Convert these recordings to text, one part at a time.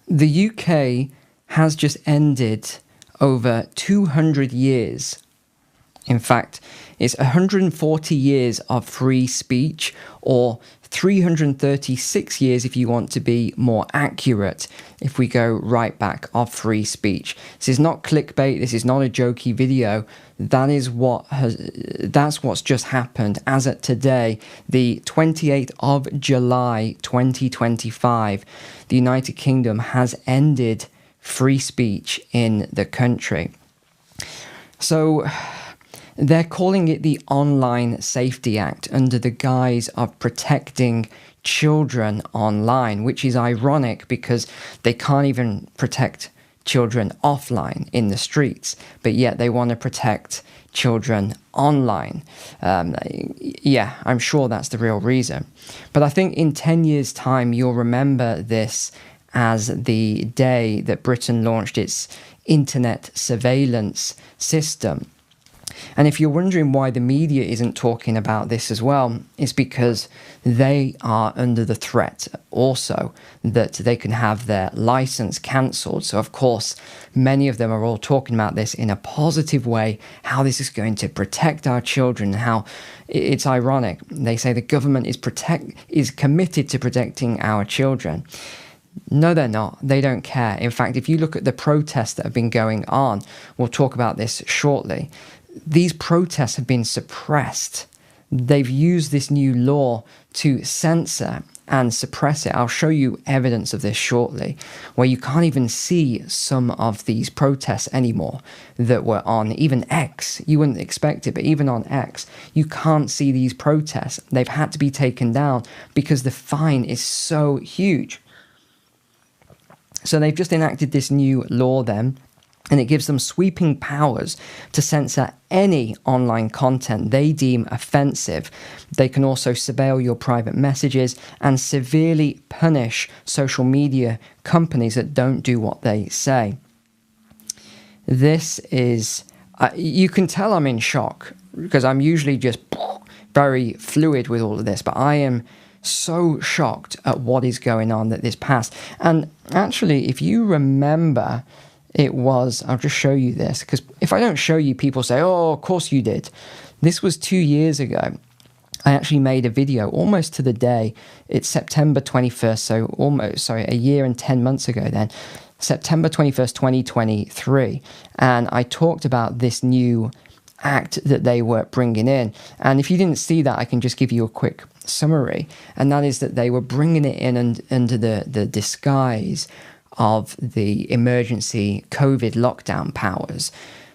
The UK has just ended over 200 years. In fact, it's 140 years of free speech, or 336 years if you want to be more accurate, if we go right back, of free speech. This is not clickbait, this is not a jokey video. That's what's just happened as at today, the 28th of July 2025. The United Kingdom has ended free speech in the country. So they're calling it the Online Safety Act under the guise of protecting children online, which is ironic because they can't even protect children offline in the streets, but yet they want to protect children online. Yeah, I'm sure that's the real reason. But I think in 10 years' time, you'll remember this as the day that Britain launched its internet surveillance system. And if you're wondering why the media isn't talking about this as well, it's because they are under the threat also that they can have their license cancelled. So, of course, many of them are all talking about this in a positive way, how this is going to protect our children, how it's ironic. They say the government is committed to protecting our children. No, they're not. They don't care. In fact, if you look at the protests that have been going on, we'll talk about this shortly. These protests have been suppressed. They've used this new law to censor and suppress it. I'll show you evidence of this shortly, where you can't even see some of these protests anymore that were on even X. You wouldn't expect it, but even on X, you can't see these protests. They've had to be taken down because the fine is so huge. So they've just enacted this new law then, and it gives them sweeping powers to censor any online content they deem offensive. They can also surveil your private messages and severely punish social media companies that don't do what they say. This is, you can tell I'm in shock because I'm usually just very fluid with all of this, but I am so shocked at what is going on that this passed. And actually, if you remember, I'll just show you this, because if I don't show you, people say, oh, of course you did. This was 2 years ago. I actually made a video almost to the day. It's September 21st, a year and 10 months ago then, September 21st, 2023. And I talked about this new act that they were bringing in. And if you didn't see that, I can just give you a quick summary. And that is that they were bringing it in under the disguise of the emergency COVID lockdown powers.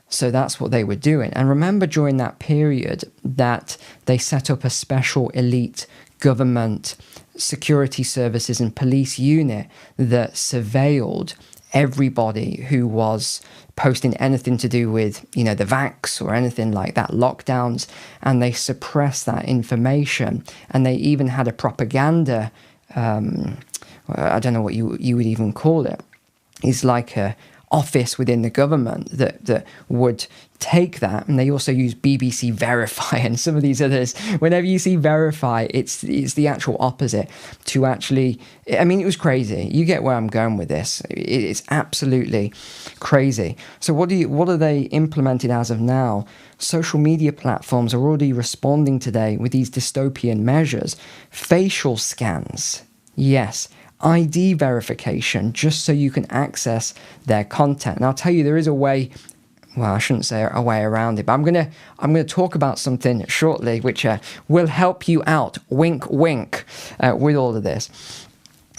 So that's what they were doing. And remember, during that period that they set up a special elite government security services and police unit that surveilled everybody who was posting anything to do with, the vax or anything like that, lockdowns, and they suppressed that information. And they even had a propaganda I don't know what you would even call it. It's like a office within the government that would take that, and they also use BBC Verify and some of these others. Whenever you see Verify, it's the actual opposite to actually. I mean, it was crazy. You get where I'm going with this. It's absolutely crazy. So what are they implemented as of now? Social media platforms are already responding today with these dystopian measures. Facial scans, yes. ID verification, just so you can access their content. And I'll tell you, there is a way. Well, I shouldn't say a way around it, but I'm gonna talk about something shortly which will help you out. Wink, wink, with all of this.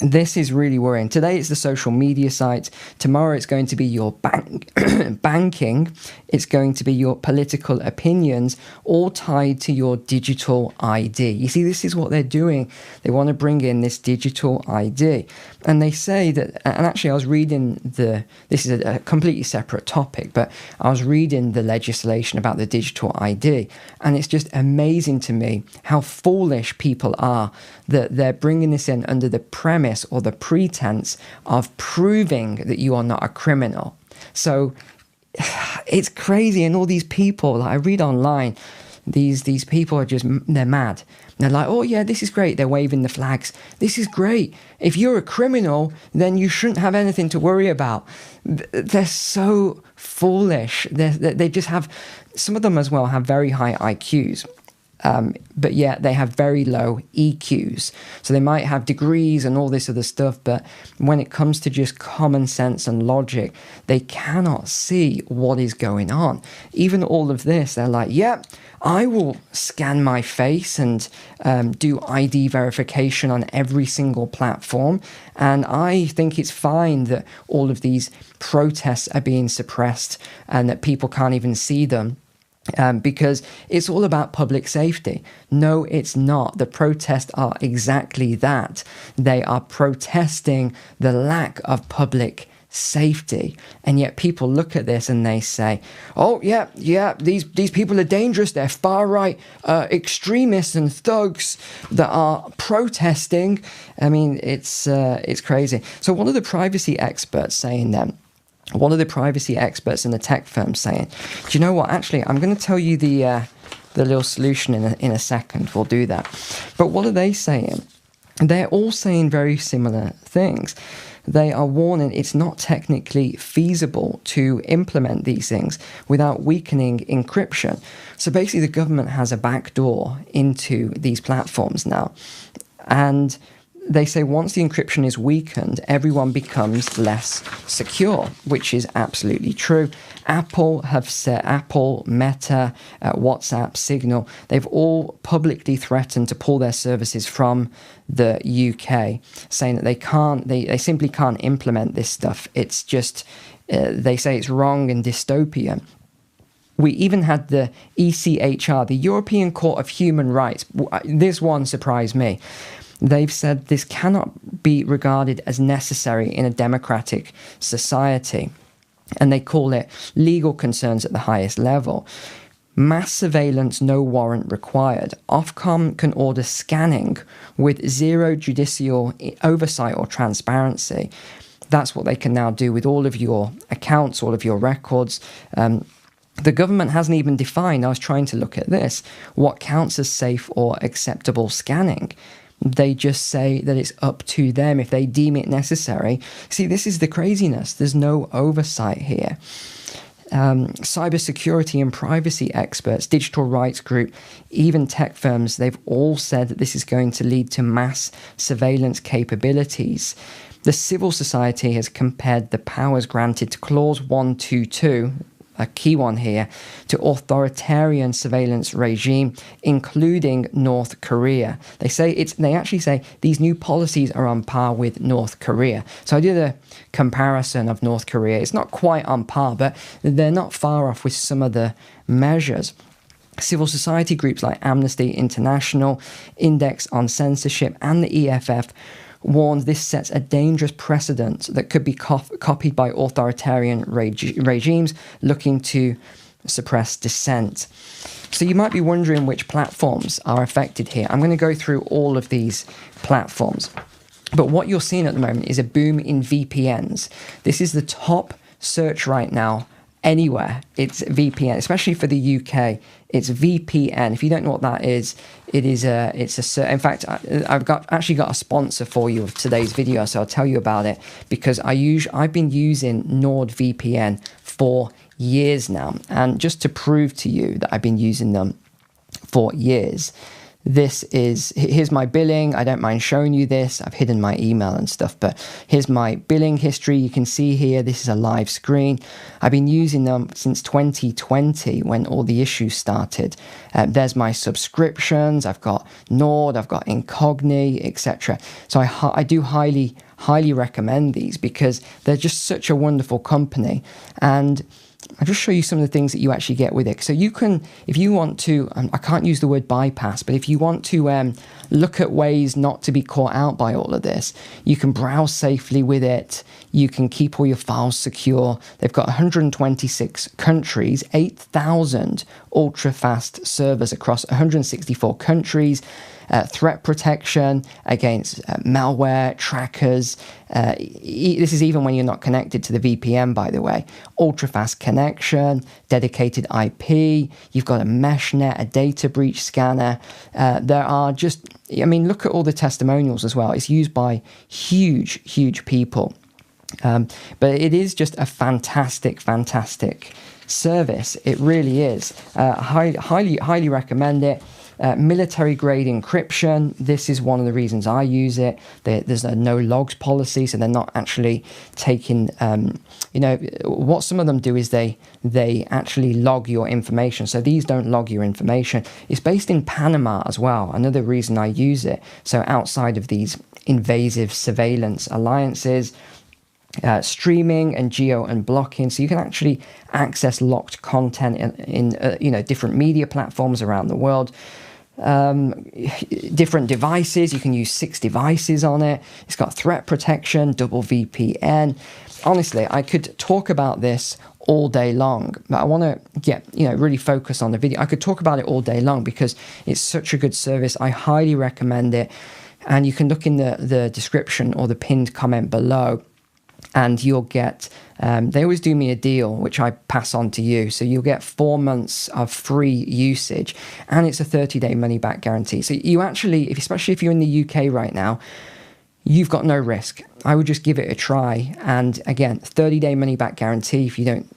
This is really worrying. Today it's the social media sites. Tomorrow it's going to be your banking. It's going to be your political opinions, all tied to your digital ID. You see, this is what they're doing. They want to bring in this digital ID. And they say that, and actually I was reading this is a completely separate topic, but I was reading the legislation about the digital ID. And it's just amazing to me how foolish people are that they're bringing this in under the premise or the pretense of proving that you are not a criminal. So it's crazy. And all these people that I read online, these people are they're mad. they're like, oh yeah, this is great. They're waving the flags. This is great. If you're a criminal, then you shouldn't have anything to worry about. They're so foolish. They just have, some of them as well have very high IQs. But yet they have very low EQs. So they might have degrees and all this other stuff, but when it comes to just common sense and logic, they cannot see what is going on. Even all of this, they're like, yeah, I will scan my face and do ID verification on every single platform. And I think it's fine that all of these protests are being suppressed and that people can't even see them. Because it's all about public safety. No, it's not. The protests are exactly that. They are protesting the lack of public safety. And yet people look at this and they say, oh, yeah, these people are dangerous. They're far-right extremists and thugs that are protesting. I mean, it's crazy. So one of the privacy experts saying then, one of the privacy experts in the tech firm saying, do you know what, actually, I'm going to tell you the little solution in a second. We'll do that. But what are they saying? They're all saying very similar things. They are warning it's not technically feasible to implement these things without weakening encryption. So basically, the government has a backdoor into these platforms now. And they say once the encryption is weakened, everyone becomes less secure, which is absolutely true. Apple have said, Apple, Meta, WhatsApp, Signal, they've all publicly threatened to pull their services from the UK, saying that they simply can't implement this stuff. It's just, they say it's wrong and dystopian. We even had the ECHR, the European Court of Human Rights. This one surprised me. They've said this cannot be regarded as necessary in a democratic society, and they call it legal concerns at the highest level. Mass surveillance, no warrant required. Ofcom can order scanning with zero judicial oversight or transparency. That's what they can now do with all of your accounts, all of your records. The government hasn't even defined, I was trying to look at this, what counts as safe or acceptable scanning. They just say that it's up to them if they deem it necessary. See, this is the craziness. There's no oversight here. Cybersecurity and privacy experts, digital rights group, even tech firms, they've all said that this is going to lead to mass surveillance capabilities. The civil society has compared the powers granted to Clause 122, a key one here, to authoritarian surveillance regime, including North Korea. They actually say these new policies are on par with North Korea. So I did a comparison of North Korea. It's not quite on par, but they're not far off with some of the measures. Civil society groups like Amnesty International, Index on Censorship, and the EFF warned this sets a dangerous precedent that could be copied by authoritarian regimes looking to suppress dissent. So you might be wondering which platforms are affected here. I'm going to go through all of these platforms. But what you're seeing at the moment is a boom in VPNs. This is the top search right now anywhere. It's VPN, especially for the UK. It's VPN. If you don't know what that is, in fact, I've actually got a sponsor for you of today's video, so I'll tell you about it, because I've been using NordVPN for years now, and just to prove to you that I've been using them for years, here's my billing. I don't mind showing you this. I've hidden my email and stuff, but here's my billing history. You can see here, this is a live screen. I've been using them since 2020 when all the issues started. There's my subscriptions. I've got Nord, I've got Incogni, etc. So I do highly recommend these because they're just such a wonderful company. And I'll just show you some of the things that you actually get with it. So you can, if you want to, I can't use the word bypass, but if you want to look at ways not to be caught out by all of this. You can browse safely with it. You can keep all your files secure. They've got 126 countries, 8,000 ultra-fast servers across 164 countries. Threat protection against malware, trackers. This is even when you're not connected to the VPN, by the way. Ultra-fast connection, dedicated IP. You've got a mesh net, a data breach scanner. There are just, I mean, look at all the testimonials as well. It's used by huge people. But it is just a fantastic service. It really is. Highly recommend it. Military grade encryption. This is one of the reasons I use it. There's a no logs policy, so they're not actually taking, what some of them do is they actually log your information. So these don't log your information. It's based in Panama as well. Another reason I use it. So outside of these invasive surveillance alliances, streaming and geo unblocking, so you can actually access locked content in different media platforms around the world. Different devices, you can use 6 devices on it. It's got threat protection, double VPN. Honestly, I could talk about this all day long, but I want to really focus on the video. I could talk about it all day long because it's such a good service. I highly recommend it, and you can look in the description or the pinned comment below, and you'll get, they always do me a deal, which I pass on to you. So you'll get 4 months of free usage, and it's a 30-day money-back guarantee. So you actually, especially if you're in the UK right now, you've got no risk. I would just give it a try. And again, 30-day money-back guarantee. If you don't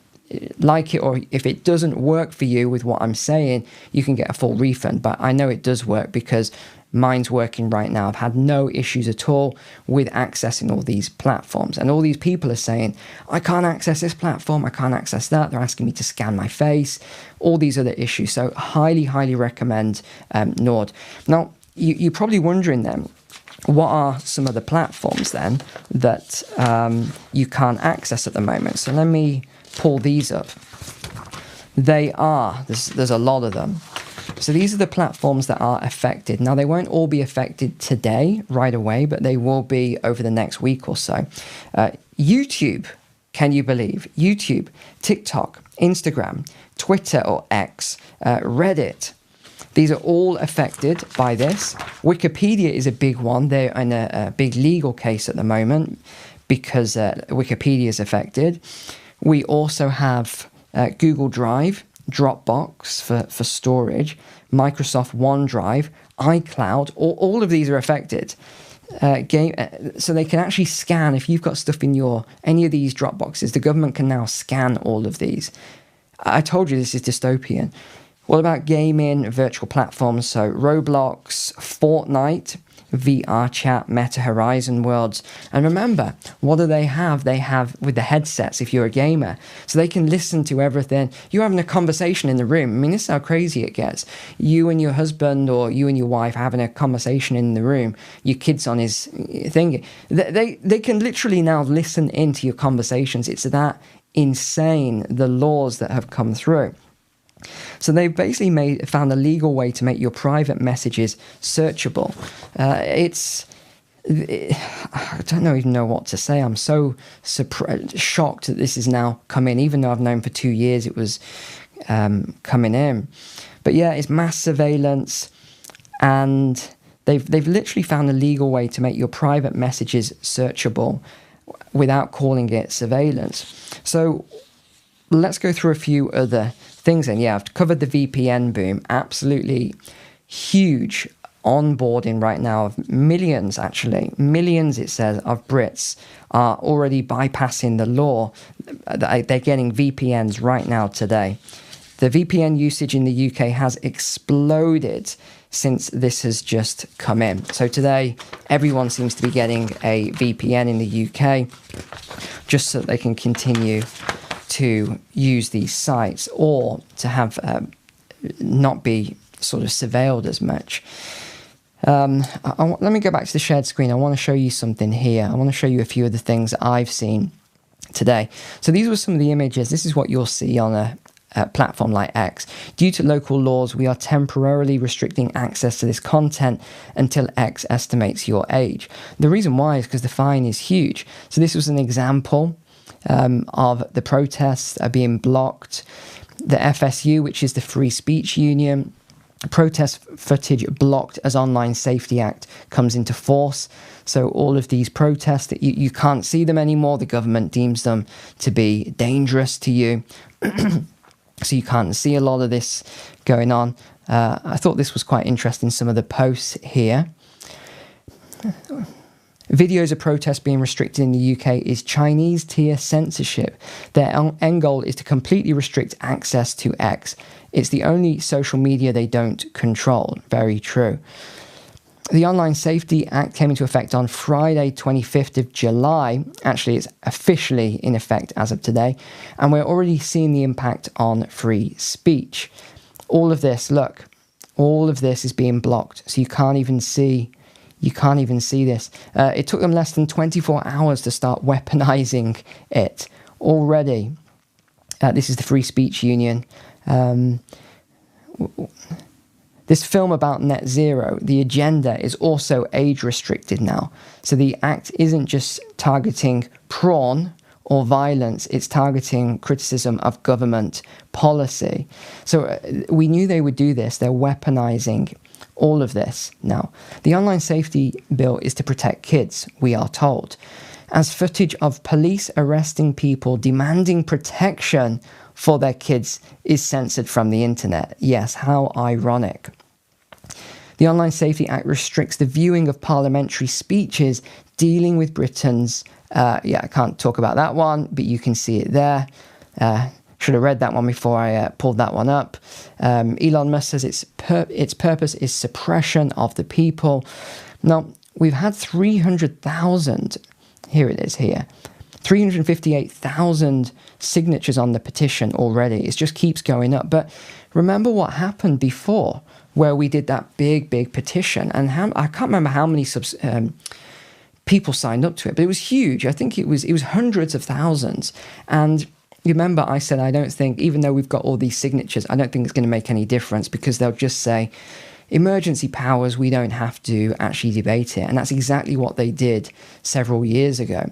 like it, or if it doesn't work for you with what I'm saying, you can get a full refund. But I know it does work because mine's working right now. I've had no issues at all with accessing all these platforms. And all these people are saying, I can't access this platform, I can't access that. They're asking me to scan my face, all these other issues. So highly recommend Nord. Now, you're probably wondering then, what are some of the platforms then that you can't access at the moment? So let me pull these up. There's a lot of them. So these are the platforms that are affected. Now, they won't all be affected today, right away, but they will be over the next week or so. YouTube, can you believe? YouTube, TikTok, Instagram, Twitter or X, Reddit. These are all affected by this. Wikipedia is a big one. They're in a big legal case at the moment because Wikipedia is affected. We also have Google Drive, Dropbox for storage, Microsoft OneDrive, iCloud, all of these are affected. So they can actually scan, if you've got stuff in any of these Dropboxes, the government can now scan all of these. I told you this is dystopian. What about gaming, virtual platforms? So Roblox, Fortnite, VR chat, Meta Horizon Worlds. And remember, what do they have? They have with the headsets, if you're a gamer. So they can listen to everything. You're having a conversation in the room. I mean, this is how crazy it gets. You and your husband or you and your wife having a conversation in the room. Your kid's on his thing. They can literally now listen into your conversations. It's that insane, the laws that have come through. So they've basically found a legal way to make your private messages searchable. I don't even know what to say. I'm so shocked that this has now come in, even though I've known for 2 years it was coming in. But yeah, it's mass surveillance, and they've literally found a legal way to make your private messages searchable without calling it surveillance. So let's go through a few other things then. Yeah, I've covered the VPN boom. Absolutely huge onboarding right now of millions, it says, of Brits are already bypassing the law. They're getting VPNs right now today. The VPN usage in the UK has exploded since this has just come in. So today, everyone seems to be getting a VPN in the UK just so that they can continue to use these sites or to have not be sort of surveilled as much. Let me go back to the shared screen. I want to show you something here. I want to show you a few of the things I've seen today. So these were some of the images. This is what you'll see on platform like X. Due to local laws, we are temporarily restricting access to this content until X estimates your age. The reason why is because the fine is huge. So this was an example of the protests are being blocked. The FSU, which is the Free Speech Union, protest footage blocked as Online Safety Act comes into force. So all of these protests, that you can't see them anymore. The government deems them to be dangerous to you. So you can't see a lot of this going on. I thought this was quite interesting, some of the posts here. Videos of protests being restricted in the UK is Chinese tier censorship. Their end goal is to completely restrict access to X. It's the only social media they don't control. Very true. The Online Safety Act came into effect on Friday, 25th of July. Actually, it's officially in effect as of today. And we're already seeing the impact on free speech. All of this, look, all of this is being blocked. So you can't even see this. It took them less than 24 hours to start weaponizing it already. This is the Free Speech Union. This film about net zero, the agenda is also age restricted now. So the act isn't just targeting porn or violence, it's targeting criticism of government policy. So we knew they would do this. They're weaponizing all of this now. The Online Safety Bill is to protect kids, we are told, as footage of police arresting people demanding protection for their kids is censored from the internet. Yes, how ironic. The Online Safety Act restricts the viewing of parliamentary speeches dealing with Britain's, I can't talk about that one, but you can see it there. Should have read that one before I pulled that one up. Elon Musk says its purpose is suppression of the people. Now, we've had 300,000, here it is here, 358,000 signatures on the petition already. It just keeps going up. But remember what happened before, where we did that big petition, and I can't remember how many people signed up to it, but it was huge. I think it was hundreds of thousands. And you remember I said I don't think, even though we've got all these signatures, I don't think it's going to make any difference, because they'll just say, emergency powers, we don't have to actually debate it. And that's exactly what they did several years ago.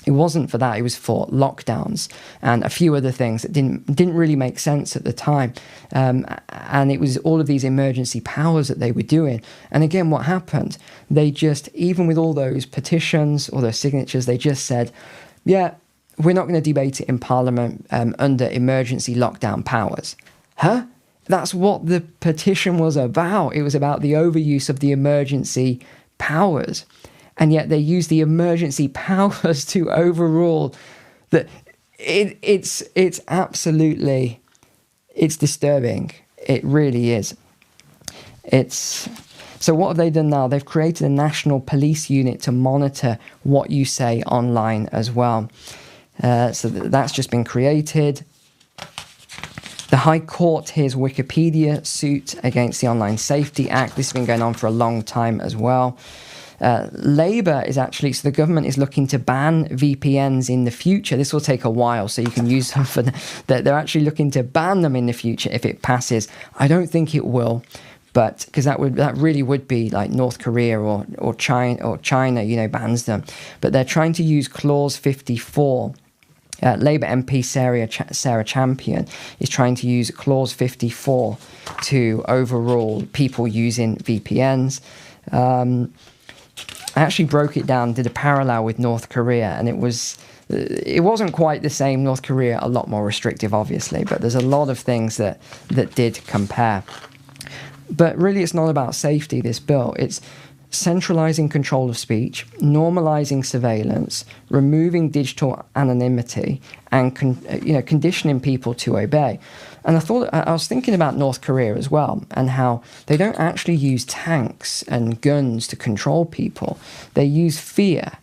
It wasn't for that, it was for lockdowns and a few other things that didn't really make sense at the time. And it was all of these emergency powers that they were doing. And again, what happened? They just, even with all those petitions or those signatures, they just said, yeah, we're not going to debate it in Parliament under emergency lockdown powers. Huh? That's what the petition was about. It was about the overuse of the emergency powers. And yet they use the emergency powers to overrule that. It's absolutely, it's disturbing. It really is. So what have they done now? They've created a national police unit to monitor what you say online as well. So that's just been created. The High Court hears Wikipedia suit against the Online Safety Act. This has been going on for a long time as well. Labour is actually, so the government is looking to ban VPNs in the future. This will take a while, so you can use them for they're actually looking to ban them in the future if it passes. I don't think it will, but because that really would be like North Korea or China, you know, bans them. But they're trying to use Clause 54. Labour MP Sarah Champion is trying to use Clause 54 to overrule people using VPNs. I actually broke it down, did a parallel with North Korea, and it wasn't quite the same. North Korea, a lot more restrictive, obviously, but there's a lot of things that did compare. But really, it's not about safety, this bill. It's centralising control of speech, normalising surveillance, removing digital anonymity, and conditioning people to obey. And I was thinking about North Korea as well, and how they don't actually use tanks and guns to control people. They use fear.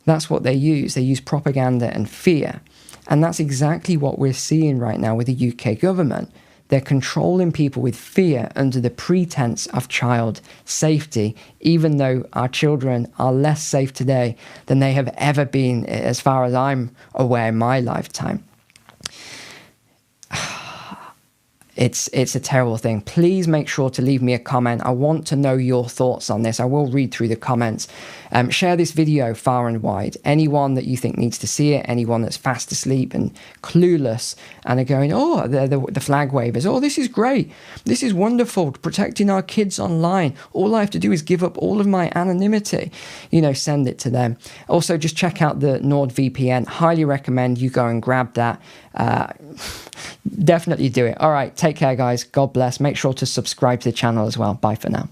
That's what they use. They use propaganda and fear. And that's exactly what we're seeing right now with the UK government. They're controlling people with fear under the pretense of child safety, even though our children are less safe today than they have ever been, as far as I'm aware, in my lifetime. it's a terrible thing. Please make sure to leave me a comment. I want to know your thoughts on this. I will read through the comments. Share this video far and wide. Anyone that you think needs to see it, anyone that's fast asleep and clueless and are going, oh, the flag wavers, oh, this is great. This is wonderful, protecting our kids online. All I have to do is give up all of my anonymity. You know, send it to them. Also, just check out the NordVPN. Highly recommend you go and grab that. Definitely do it. All right, take care, guys. God bless. Make sure to subscribe to the channel as well. Bye for now.